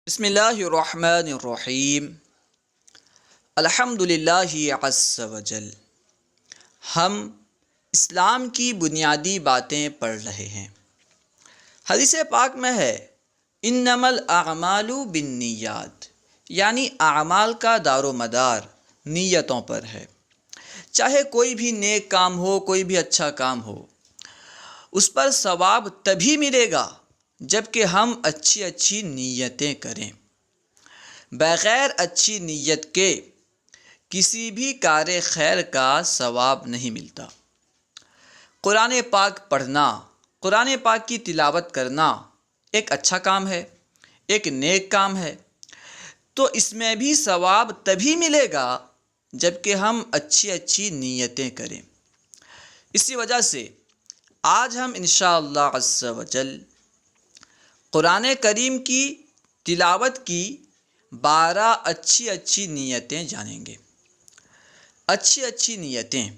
بسم اللہ الرحمن الرحیم الحمد للہ عز وجل۔ ہم اسلام کی بنیادی باتیں پڑھ رہے ہیں۔ حدیث پاک میں ہے انما الاعمال بالنیات، یعنی اعمال کا دار و مدار نیتوں پر ہے۔ چاہے کوئی بھی نیک کام ہو، کوئی بھی اچھا کام ہو، اس پر ثواب تبھی ملے گا جب کہ ہم اچھی نیتیں کریں۔ بغیر اچھی نیت کے کسی بھی کار خیر کا ثواب نہیں ملتا۔ قرآن پاک پڑھنا، قرآن پاک کی تلاوت کرنا ایک اچھا کام ہے، ایک نیک کام ہے، تو اس میں بھی ثواب تبھی ملے گا جب کہ ہم اچھی نیتیں کریں۔ اسی وجہ سے آج ہم انشاءاللہ عز وجل قرآن کریم کی تلاوت کی 12 اچھی نیتیں جانیں گے۔ اچھی نیتیں،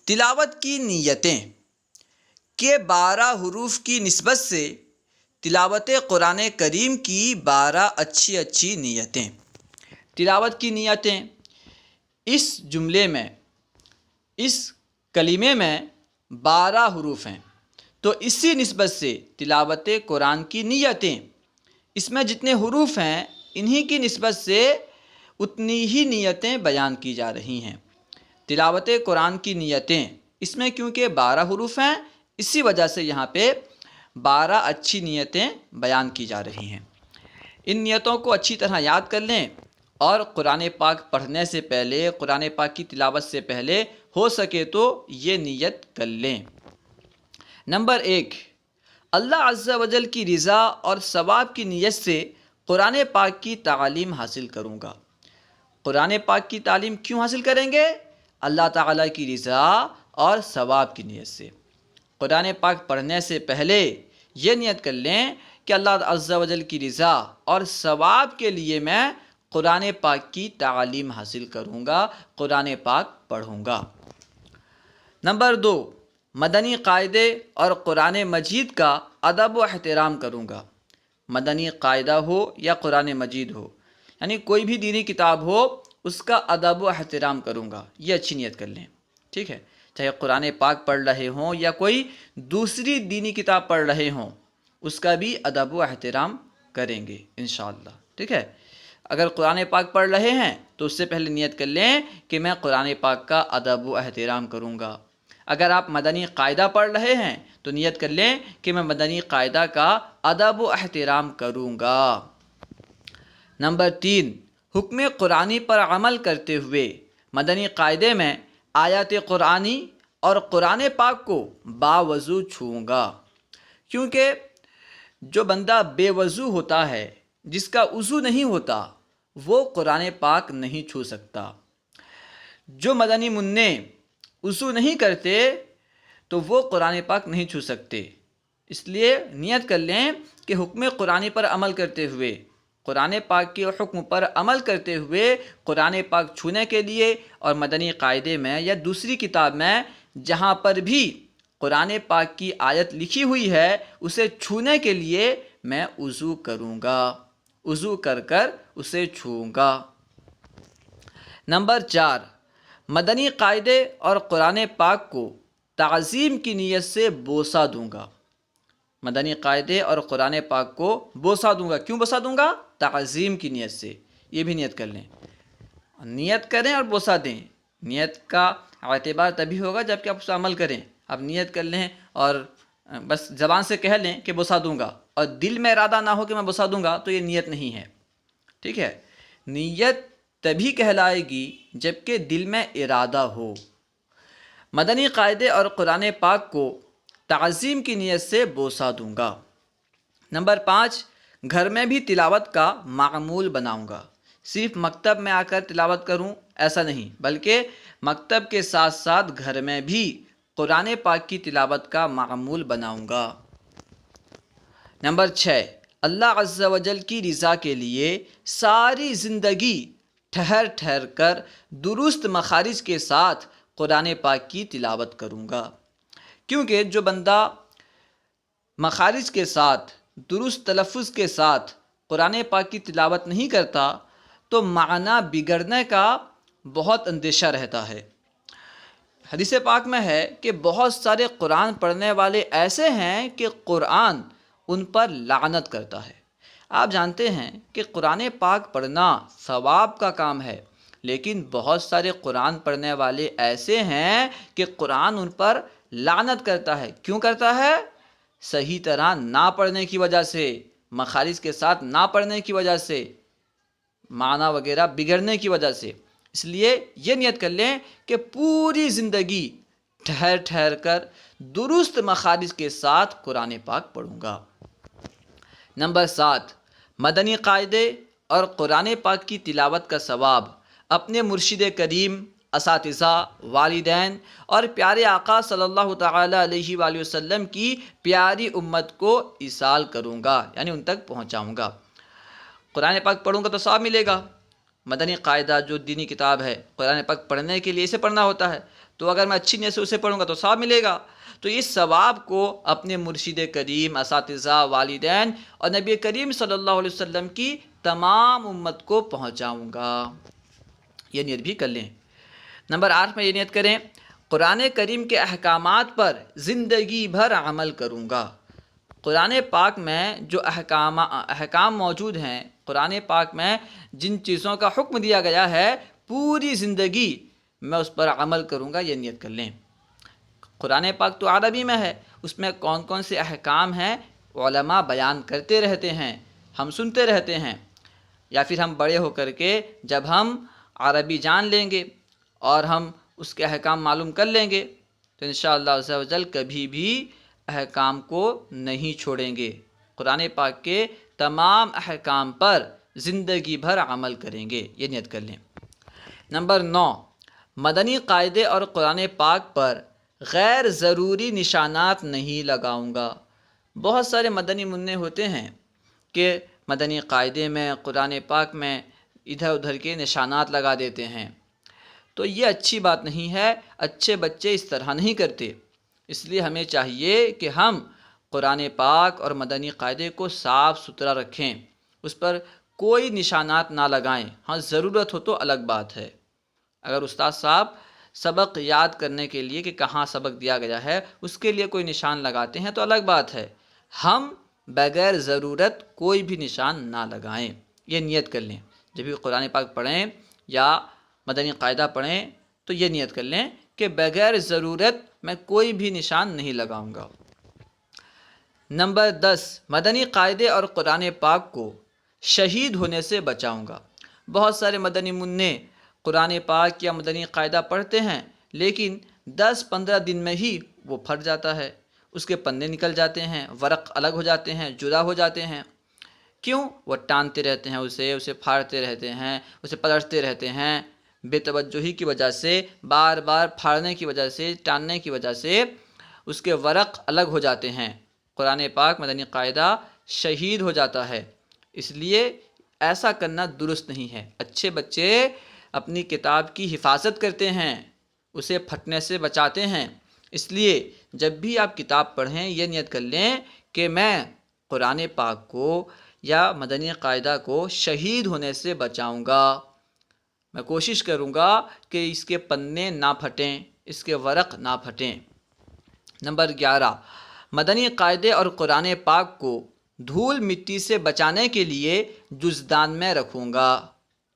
تلاوت کی نیتیں کے 12 حروف کی نسبت سے تلاوت قرآن کریم کی 12 اچھی نیتیں۔ تلاوت کی نیتیں اس جملے میں، اس کلمے میں 12 حروف ہیں، تو اسی نسبت سے تلاوت قرآن کی نیتیں، اس میں جتنے حروف ہیں انہی کی نسبت سے اتنی ہی نیتیں بیان کی جا رہی ہیں۔ تلاوت قرآن کی نیتیں اس میں کیونکہ 12 حروف ہیں، اسی وجہ سے یہاں پہ 12 اچھی نیتیں بیان کی جا رہی ہیں۔ ان نیتوں کو اچھی طرح یاد کر لیں اور قرآن پاک پڑھنے سے پہلے، قرآن پاک کی تلاوت سے پہلے ہو سکے تو یہ نیت کر لیں۔ نمبر 1، اللہ عز و جل کی رضا اور ثواب کی نیت سے قرآن پاک کی تعلیم حاصل کروں گا۔ قرآن پاک کی تعلیم کیوں حاصل کریں گے؟ اللہ تعالیٰ کی رضا اور ثواب کی نیت سے۔ قرآن پاک پڑھنے سے پہلے یہ نیت کر لیں کہ اللہ عز و جل کی رضا اور ثواب کے لیے میں قرآن پاک کی تعلیم حاصل کروں گا، قرآن پاک پڑھوں گا۔ نمبر 2، مدنی قاعدے اور قرآن مجید کا ادب و احترام کروں گا۔ مدنی قاعدہ ہو یا قرآن مجید ہو، یعنی کوئی بھی دینی کتاب ہو، اس کا ادب و احترام کروں گا، یہ اچھی نیت کر لیں، ٹھیک ہے؟ چاہے قرآن پاک پڑھ رہے ہوں یا کوئی دوسری دینی کتاب پڑھ رہے ہوں، اس کا بھی ادب و احترام کریں گے انشاءاللہ، ٹھیک ہے؟ اگر قرآن پاک پڑھ رہے ہیں تو اس سے پہلے نیت کر لیں کہ میں قرآن پاک کا ادب و احترام کروں گا۔ اگر آپ مدنی قاعدہ پڑھ رہے ہیں تو نیت کر لیں کہ میں مدنی قاعدہ کا ادب و احترام کروں گا۔ نمبر 3، حکم قرآنی پر عمل کرتے ہوئے مدنی قاعدے میں آیات قرآنی اور قرآن پاک کو باوضو چھوؤں گا، کیونکہ جو بندہ بے وضو ہوتا ہے، جس کا وضو نہیں ہوتا، وہ قرآن پاک نہیں چھو سکتا۔ جو مدنی منع وضو نہیں کرتے تو وہ قرآن پاک نہیں چھو سکتے۔ اس لیے نیت کر لیں کہ حکم قرآنی پر عمل کرتے ہوئے، قرآن پاک کے حکم پر عمل کرتے ہوئے قرآن پاک چھونے کے لیے اور مدنی قاعدے میں یا دوسری کتاب میں جہاں پر بھی قرآن پاک کی آیت لکھی ہوئی ہے اسے چھونے کے لیے میں وضو کروں گا، وضو کر اسے چھوؤں گا۔ نمبر 4، مدنی قاعدے اور قرآن پاک کو تعظیم کی نیت سے بوسہ دوں گا۔ مدنی قاعدے اور قرآن پاک کو بوسہ دوں گا، کیوں بوسہ دوں گا؟ تعظیم کی نیت سے، یہ بھی نیت کر لیں۔ نیت کریں اور بوسہ دیں، نیت کا اعتبار تبھی ہوگا جب کہ آپ اس پر عمل کریں۔ اب نیت کر لیں اور بس زبان سے کہہ لیں کہ بوسہ دوں گا اور دل میں ارادہ نہ ہو کہ میں بوسہ دوں گا، تو یہ نیت نہیں ہے، ٹھیک ہے؟ نیت تبھی کہلائے گی جب کہ دل میں ارادہ ہو۔ مدنی قاعدے اور قرآن پاک کو تعظیم کی نیت سے بوسہ دوں گا۔ نمبر 5، گھر میں بھی تلاوت کا معمول بناؤں گا۔ صرف مکتب میں آ کر تلاوت کروں ایسا نہیں، بلکہ مکتب کے ساتھ ساتھ گھر میں بھی قرآن پاک کی تلاوت کا معمول بناؤں گا۔ نمبر 6، اللہ عز و جل کی رضا کے لیے ساری زندگی ٹھہر کر درست مخارج کے ساتھ قرآن پاک کی تلاوت کروں گا، کیونکہ جو بندہ مخارج کے ساتھ، درست تلفظ کے ساتھ قرآن پاک کی تلاوت نہیں کرتا تو معنی بگڑنے کا بہت اندیشہ رہتا ہے۔ حدیث پاک میں ہے کہ بہت سارے قرآن پڑھنے والے ایسے ہیں کہ قرآن ان پر لعنت کرتا ہے۔ آپ جانتے ہیں کہ قرآن پاک پڑھنا ثواب کا کام ہے، لیکن بہت سارے قرآن پڑھنے والے ایسے ہیں کہ قرآن ان پر لعنت کرتا ہے۔ کیوں کرتا ہے؟ صحیح طرح نہ پڑھنے کی وجہ سے، مخارج کے ساتھ نہ پڑھنے کی وجہ سے، معنی وغیرہ بگڑنے کی وجہ سے۔ اس لیے یہ نیت کر لیں کہ پوری زندگی ٹھہر ٹھہر کر درست مخارج کے ساتھ قرآن پاک پڑھوں گا۔ نمبر 7، مدنی قاعدے اور قرآن پاک کی تلاوت کا ثواب اپنے مرشد کریم، اساتذہ، والدین اور پیارے آقا صلی اللہ تعالی علیہ وآلہ وسلم کی پیاری امت کو ایصال کروں گا، یعنی ان تک پہنچاؤں گا۔ قرآن پاک پڑھوں گا تو ثواب ملے گا۔ مدنی قاعدہ جو دینی کتاب ہے، قرآن پاک پڑھنے کے لیے اسے پڑھنا ہوتا ہے، تو اگر میں اچھی نیت سے اسے پڑھوں گا تو ثواب ملے گا۔ تو اس ثواب کو اپنے مرشد کریم، اساتذہ، والدین اور نبی کریم صلی اللہ علیہ وسلم کی تمام امت کو پہنچاؤں گا۔ یہ نیت بھی کر لیں۔ نمبر 8 میں یہ نیت کریں، قرآن کریم کے احکامات پر زندگی بھر عمل کروں گا۔ قرآن پاک میں جو احکام موجود ہیں، قرآن پاک میں جن چیزوں کا حکم دیا گیا ہے، پوری زندگی میں اس پر عمل کروں گا، یہ نیت کر لیں۔ قرآن پاک تو عربی میں ہے، اس میں کون کون سے احکام ہیں علماء بیان کرتے رہتے ہیں، ہم سنتے رہتے ہیں، یا پھر ہم بڑے ہو کر کے جب ہم عربی جان لیں گے اور ہم اس کے احکام معلوم کر لیں گے تو انشاءاللہ عز و جل کبھی بھی احکام کو نہیں چھوڑیں گے۔ قرآن پاک کے تمام احکام پر زندگی بھر عمل کریں گے، یہ نیت کر لیں۔ نمبر 9، مدنی قاعدے اور قرآن پاک پر غیر ضروری نشانات نہیں لگاؤں گا۔ بہت سارے مدنی منع ہوتے ہیں کہ مدنی قاعدے میں، قرآن پاک میں ادھر ادھر کے نشانات لگا دیتے ہیں، تو یہ اچھی بات نہیں ہے۔ اچھے بچے اس طرح نہیں کرتے، اس لیے ہمیں چاہیے کہ ہم قرآن پاک اور مدنی قاعدے کو صاف ستھرا رکھیں، اس پر کوئی نشانات نہ لگائیں۔ ہاں ضرورت ہو تو الگ بات ہے، اگر استاد صاحب سبق یاد کرنے کے لیے کہ کہاں سبق دیا گیا ہے اس کے لیے کوئی نشان لگاتے ہیں تو الگ بات ہے، ہم بغیر ضرورت کوئی بھی نشان نہ لگائیں، یہ نیت کر لیں۔ جب بھی قرآن پاک پڑھیں یا مدنی قاعدہ پڑھیں تو یہ نیت کر لیں کہ بغیر ضرورت میں کوئی بھی نشان نہیں لگاؤں گا۔ نمبر 10، مدنی قاعدے اور قرآن پاک کو شہید ہونے سے بچاؤں گا۔ بہت سارے مدنی منع قرآن پاک یا مدنی قاعدہ پڑھتے ہیں، لیکن 10-15 دن میں ہی وہ پھٹ جاتا ہے، اس کے پنے نکل جاتے ہیں، ورق الگ ہو جاتے ہیں، جدا ہو جاتے ہیں۔ کیوں؟ وہ ٹانتے رہتے ہیں، اسے پھاڑتے رہتے ہیں، اسے پلٹتے رہتے ہیں، بے توجہی کی وجہ سے، بار بار پھاڑنے کی وجہ سے، ٹاننے کی وجہ سے اس کے ورق الگ ہو جاتے ہیں، قرآن پاک مدنی قاعدہ شہید ہو جاتا ہے۔ اس لیے ایسا کرنا درست نہیں ہے۔ اچھے بچے اپنی کتاب کی حفاظت کرتے ہیں، اسے پھٹنے سے بچاتے ہیں۔ اس لیے جب بھی آپ کتاب پڑھیں یہ نیت کر لیں کہ میں قرآن پاک کو یا مدنی قاعدہ کو شہید ہونے سے بچاؤں گا، میں کوشش کروں گا کہ اس کے پنے نہ پھٹیں، اس کے ورق نہ پھٹیں۔ نمبر 11، مدنی قاعدے اور قرآن پاک کو دھول مٹی سے بچانے کے لیے جزدان میں رکھوں گا۔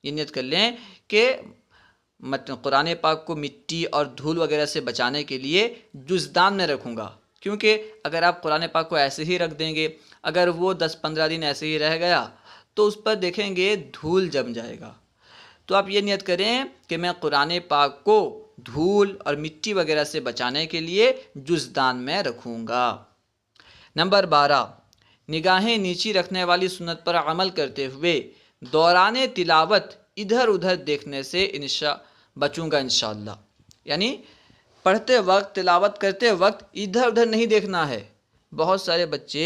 یہ نیت کر لیں کہ قرآن پاک کو مٹی اور دھول وغیرہ سے بچانے کے لیے جزدان میں رکھوں گا، کیونکہ اگر آپ قرآن پاک کو ایسے ہی رکھ دیں گے، اگر وہ 10-15 دن ایسے ہی رہ گیا تو اس پر دیکھیں گے دھول جم جائے گا۔ تو آپ یہ نیت کریں کہ میں قرآن پاک کو دھول اور مٹی وغیرہ سے بچانے کے لیے جزدان میں رکھوں گا۔ نمبر 12، نگاہیں نیچی رکھنے والی سنت پر عمل کرتے ہوئے دوران تلاوت ادھر ادھر دیکھنے سے بچوں گا انشاءاللہ۔ یعنی پڑھتے وقت، تلاوت کرتے وقت ادھر ادھر نہیں دیکھنا ہے۔ بہت سارے بچے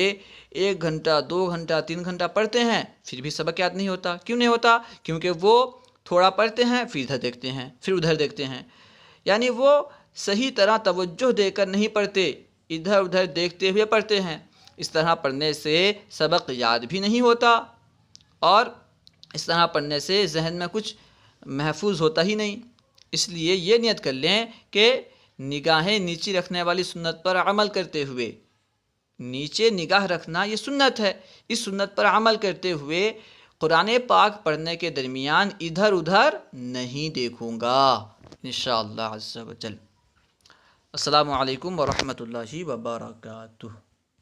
1 گھنٹہ، 2 گھنٹہ، 3 گھنٹہ پڑھتے ہیں پھر بھی سبق یاد نہیں ہوتا۔ کیوں نہیں ہوتا؟ کیونکہ وہ تھوڑا پڑھتے ہیں پھر ادھر دیکھتے ہیں، پھر ادھر دیکھتے ہیں، یعنی وہ صحیح طرح توجہ دے کر نہیں پڑھتے، ادھر ادھر دیکھتے ہوئے پڑھتے ہیں۔ اس طرح پڑھنے سے سبق یاد بھی نہیں ہوتا، اور اس طرح پڑھنے سے ذہن میں کچھ محفوظ ہوتا ہی نہیں۔ اس لیے یہ نیت کر لیں کہ نگاہیں نیچی رکھنے والی سنت پر عمل کرتے ہوئے، نیچے نگاہ رکھنا یہ سنت ہے، اس سنت پر عمل کرتے ہوئے قرآن پاک پڑھنے کے درمیان ادھر ادھر نہیں دیکھوں گا انشاءاللہ عز و جل۔ السلام علیکم ورحمۃ اللہ وبرکاتہ۔